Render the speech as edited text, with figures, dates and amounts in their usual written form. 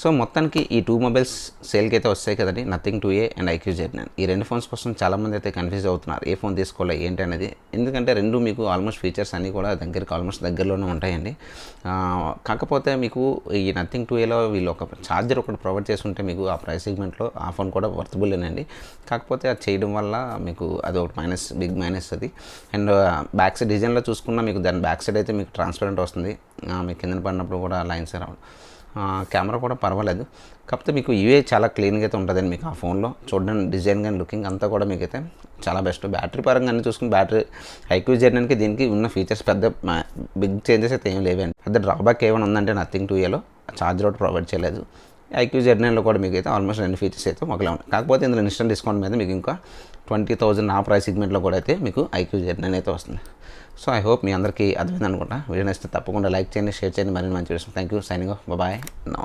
So మొత్తానికి ఈ 2 mobiles సేల్కి అయితే వస్తాయి కదండి, nothing 2A and IQ Z9. ఈ 2 ఫోన్స్ కోసం చాలామంది అయితే కన్ఫ్యూజ్ అవుతున్నారు, ఏ ఫోన్ తీసుకోవాలి ఏంటి అనేది. ఎందుకంటే రెండు మీకు ఆల్మోస్ట్ ఫీచర్స్ అన్నీ కూడా ఆల్మోస్ట్ దగ్గరలోనే ఉంటాయండి. కాకపోతే మీకు ఈ నథింగ్ 2Aలో వీళ్ళు ఒక ఛార్జర్ ఒకటి ప్రొవైడ్ చేస్తుంటే మీకు ఆ ప్రైస్ సెగ్మెంట్లో ఆ ఫోన్ కూడా వర్తబుల్లేనండి. కాకపోతే అది చేయడం వల్ల మీకు అది ఒకటి బిగ్ మైనస్ అది. అండ్ బ్యాక్ సైడ్ డిజైన్లో చూసుకున్నా మీకు దాని బ్యాక్ సైడ్ అయితే మీకు ట్రాన్స్పరెంట్ వస్తుంది, మీకు కింద పడినప్పుడు కూడా లైన్స్ రావడం. కెమెరా కూడా పర్వాలేదు, కాకపోతే మీకు UI చాలా క్లీన్గా అయితే ఉంటుందండి. మీకు ఆ ఫోన్లో చూడడానికి డిజైన్ కానీ లుకింగ్ అంతా కూడా మీకైతే చాలా బెస్ట్. బ్యాటరీ పరంగా అన్నీ చూసుకుని బ్యాటరీ IQ Z9కి దీనికి ఉన్న ఫీచర్స్ పెద్ద బిగ్ చేంజెస్ అయితే ఏం లేవండి. పెద్ద డ్రాబ్యాక్ ఏమైనా ఉందంటే నథింగ్ 2Aలో ఛార్జర్ ఒకటి ప్రొవైడ్ చేయలేదు. IQ Z9లో కూడా మీకు అయితే ఆల్మోస్ట్ 2 ఫీచర్స్ అయితే ఒకలా ఉన్నాయి. కాకపోతే ఇందులో ఇన్స్టెంట్ డిస్కౌంట్ మీద మీకు ఇంకా 20,000 ఆ ప్రైస్ సెగ్మెంట్లో కూడా అయితే మీకు IQ Z9 అయితే వస్తుంది. సో ఐ హోప్ మీ అందరికీ అర్థమైంది అనుకుంటా. వీడియో నచ్చితే తప్పకుండా లైక్ చేయండి, షేర్ చేయండి, మరిన్ని మంచి విషయం. Thank you, signing off, bye now.